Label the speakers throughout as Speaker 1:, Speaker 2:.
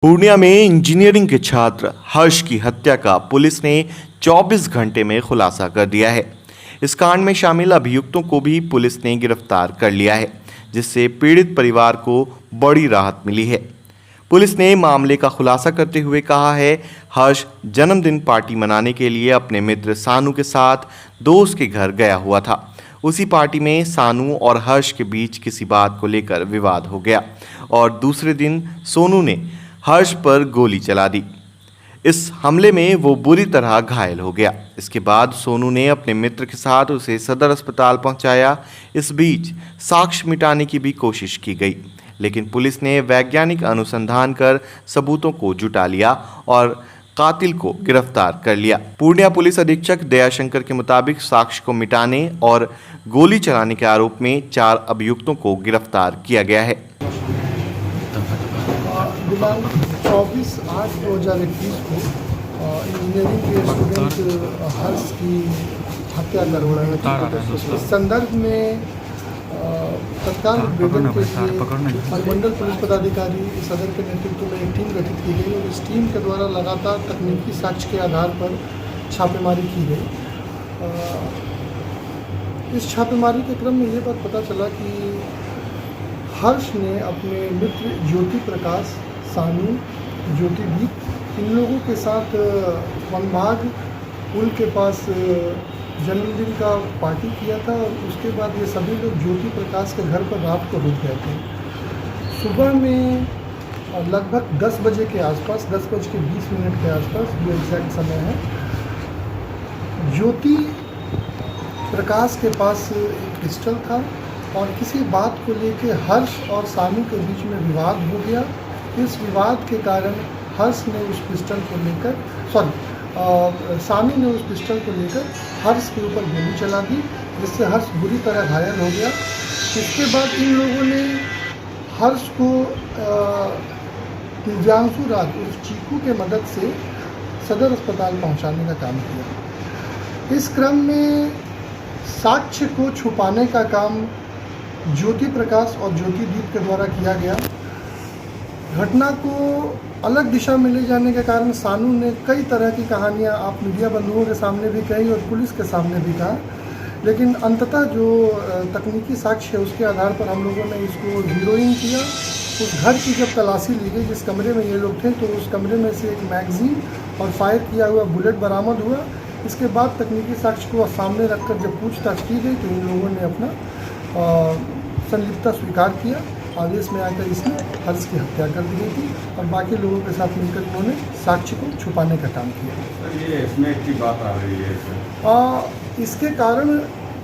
Speaker 1: पूर्णिया में इंजीनियरिंग के छात्र हर्ष की हत्या का पुलिस ने 24 घंटे में खुलासा कर दिया है। इस कांड में शामिल अभियुक्तों को भी पुलिस ने गिरफ्तार कर लिया है, जिससे पीड़ित परिवार को बड़ी राहत मिली है। पुलिस ने मामले का खुलासा करते हुए कहा है, हर्ष जन्मदिन पार्टी मनाने के लिए अपने मित्र सानू के साथ दोस्त के घर गया हुआ था। उसी पार्टी में सानू और हर्ष के बीच किसी बात को लेकर विवाद हो गया और दूसरे दिन सोनू ने हर्ष पर गोली चला दी। इस हमले में वो बुरी तरह घायल हो गया। इसके बाद सोनू ने अपने मित्र के साथ उसे सदर अस्पताल पहुंचाया। इस बीच साक्ष्य मिटाने की भी कोशिश की गई, लेकिन पुलिस ने वैज्ञानिक अनुसंधान कर सबूतों को जुटा लिया और कातिल को गिरफ्तार कर लिया। पूर्णिया पुलिस अधीक्षक दयाशंकर के मुताबिक साक्ष्य को मिटाने और गोली चलाने के आरोप में 4 अभियुक्तों को गिरफ्तार किया गया है।
Speaker 2: दिनांक 24/8/2021 को इंजीनियरिंग के स्टूडेंट हर्ष की हत्या करवाई। इस संदर्भ में तत्काल उद्भेदन के लिए अनुमंडल पुलिस पदाधिकारी सदर के नेतृत्व में एक टीम गठित की गई और इस टीम के द्वारा लगातार तकनीकी साक्ष्य के आधार पर छापेमारी की गई। इस छापेमारी के क्रम में ये बात पता चला कि हर्ष ने अपने मित्र ज्योति प्रकाश, सानू, ज्योतिदीप इन लोगों के साथ वनभाग पुल के पास जन्मदिन का पार्टी किया था और उसके बाद ये सभी लोग ज्योति प्रकाश के घर पर रात को रुक गए थे। सुबह में लगभग 10 बजे के आसपास, 10:20 के आसपास, ये एग्जैक्ट समय है, ज्योति प्रकाश के पास एक पिस्टल था और किसी बात को लेकर हर्ष और सानू के बीच में विवाद हो गया। इस विवाद के कारण हर्ष ने उस पिस्टल को लेकर सानू ने उस पिस्टल को लेकर हर्ष के ऊपर गोली चला दी, जिससे हर्ष बुरी तरह घायल हो गया। इसके बाद इन लोगों ने हर्ष को दिव्यांशु राज उस चीकू के मदद से सदर अस्पताल पहुंचाने का काम किया। इस क्रम में साक्ष्य को छुपाने का काम ज्योति प्रकाश और ज्योतिदीप के द्वारा किया गया। घटना को अलग दिशा में ले जाने के कारण सानू ने कई तरह की कहानियां आप मीडिया बंधुओं के सामने भी कही और पुलिस के सामने भी कहा, लेकिन अंततः जो तकनीकी साक्ष्य है उसके आधार पर हम लोगों ने इसको ज़ीरोइंग किया। उस घर की जब तलाशी ली गई जिस कमरे में ये लोग थे, तो उस कमरे में से एक मैगजीन और फायर किया हुआ बुलेट बरामद हुआ। इसके बाद तकनीकी साक्ष्य को सामने रखकर जब पूछताछ की गई तो इन लोगों ने अपना संलिप्तता स्वीकार किया। आदेश में आकर इसने हर्ष की हत्या कर दी गई थी और बाकी लोगों के साथ मिलकर उन्होंने साक्ष्य को छुपाने का काम किया।
Speaker 3: ये इसमें की बात आ रही है
Speaker 2: इसके कारण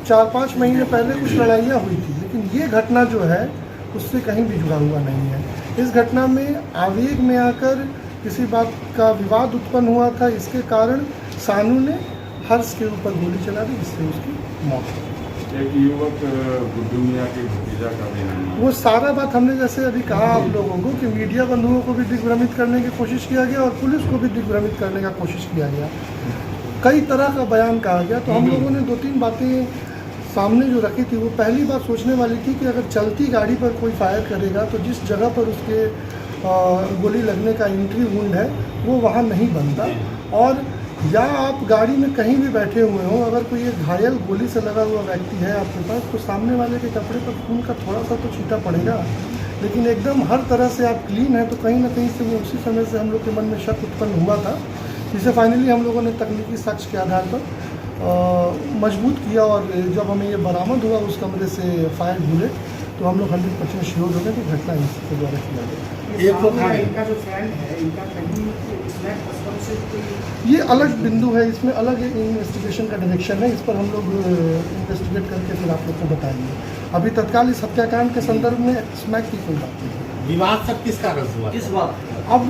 Speaker 2: 4-5 महीने पहले कुछ लड़ाइयाँ हुई थी, लेकिन ये घटना जो है उससे कहीं भी जुड़ा हुआ नहीं है। इस घटना में आवेग में आकर किसी बात का विवाद उत्पन्न हुआ था, इसके कारण सानू ने हर्ष के ऊपर गोली चला दी, जिससे उसकी मौत हो गई।
Speaker 3: एक युवक गुड्डू मियां के भतीजा का भी नाम, वो
Speaker 2: सारा बात हमने जैसे अभी कहा आप लोगों को कि मीडिया बंधुओं को भी दिग्भ्रमित करने की कोशिश किया गया और पुलिस को भी दिग्भ्रमित करने का कोशिश किया गया। कई तरह का बयान कहा गया, तो हम लोगों ने 2-3 बातें सामने जो रखी थी। वो पहली बात सोचने वाली थी कि अगर चलती गाड़ी पर कोई फायर करेगा तो जिस जगह पर उसके गोली लगने का एंट्री वुंड है वो वहाँ नहीं बनता, और या आप गाड़ी में कहीं भी बैठे हुए हों, अगर कोई एक घायल गोली से लगा हुआ व्यक्ति है आपके पास, तो सामने वाले के कपड़े पर खून का थोड़ा सा तो छींटा पड़ेगा, लेकिन एकदम हर तरह से आप क्लीन है तो कहीं ना कहीं से वो उसी समय से हम लोग के मन में शक उत्पन्न हुआ था, जिसे फाइनली हम लोगों ने तकनीकी साक्ष्य के आधार पर मजबूत किया। और जब हमें ये बरामद हुआ उस कमरे से फायर बुलेट, तो हम लोग 100% श्योर हो गए कि घटना इसके द्वारा किया गया।
Speaker 4: इनका जो फ्रेंड है, इनका कहीं
Speaker 2: ये अलग बिंदु है, इसमें अलग एक इन्वेस्टिगेशन का डायरेक्शन है। इस पर हम लोग इन्वेस्टिगेट करके फिर आप लोग को बताएंगे। अभी तत्काल इस हत्याकांड के संदर्भ में स्मैक की कोई बात नहीं।
Speaker 4: विवाद सब किस कारण हुआ, किस बात?
Speaker 2: अब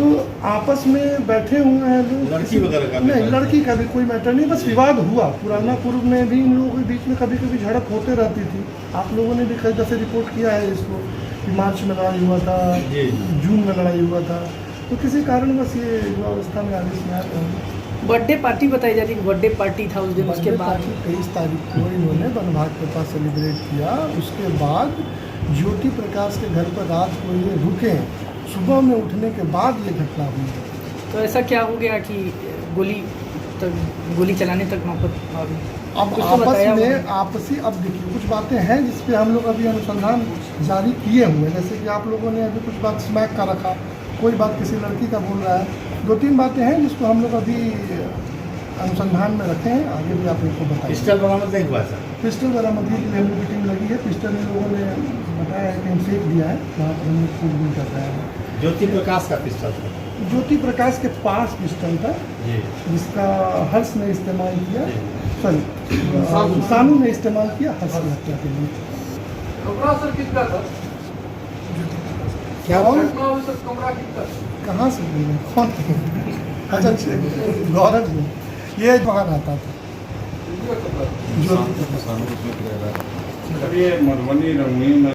Speaker 2: आपस में बैठे हुए हैं लोग,
Speaker 4: लड़की वगैरह का
Speaker 2: नहीं, लड़की का भी कोई मैटर नहीं, बस विवाद हुआ। पुराना पूर्व में भी इन लोगों के बीच में कभी कभी झड़प होते रहती थी। आप लोगों ने भी कई दफ़े रिपोर्ट किया है इसको कि मार्च में लड़ाई हुआ था, जून में लड़ाई हुआ था, तो किसी कारण बस ये युवावस्था में आदेश में आया।
Speaker 5: बर्थडे पार्टी बताई जाती है, बर्थडे पार्टी था उस दिन, उसके बाद
Speaker 2: 23 तारीख को इन्होंने वनभाग के पास सेलिब्रेट किया। उसके बाद ज्योति प्रकाश के घर पर रात को ये रुके, सुबह में उठने के बाद ये घटना हुई है।
Speaker 5: तो ऐसा क्या हो गया कि गोली चलाने तक नौबत आ गई?
Speaker 2: अब
Speaker 5: कुछ तो
Speaker 2: आपस
Speaker 5: बताया
Speaker 2: में
Speaker 5: उन्होंने।
Speaker 2: आपसी अब देखिए कुछ बातें हैं जिस पे हम लोग अभी अनुसंधान जारी किए हुए हैं। जैसे कि आप लोगों ने अभी कुछ बात स्मैक का रखा, कोई बात किसी लड़की का बोल रहा है, 2-3 बातें हैं जिसको हम लोग अभी अनुसंधान में रखे हैं, आगे भी आप लोग को बताएंगे।
Speaker 4: पिस्टल बरामद नहीं हुआ सर।
Speaker 2: पिस्टल बरामदगी के लिए हम लोग की टीम लगी है। पिस्टल इन लोगों ने बताया है कि हम फेंक दिया है, वहाँ पर हम लोग खोजबीन कर रहे हैं।
Speaker 4: ज्योति प्रकाश का पिस्टल था।
Speaker 2: ज्योति प्रकाश के पास पिस्टल था
Speaker 4: जी।
Speaker 2: जिसका हर्ष ने इस्तेमाल किया, सॉरी सानू ने इस्तेमाल किया हर्ष की हत्या के लिए।
Speaker 6: कमरा सर किसका था?
Speaker 2: क्या और
Speaker 6: घटना हुई सर, कमरा किसका?
Speaker 2: कहाँ से बोल रहे हैं? कौन? अच्छा गौरव जी, ये बाहर आता था
Speaker 6: किसका कमरा था?
Speaker 2: ज्योति प्रकाश।
Speaker 3: सर ये मधुबनी रंगीन में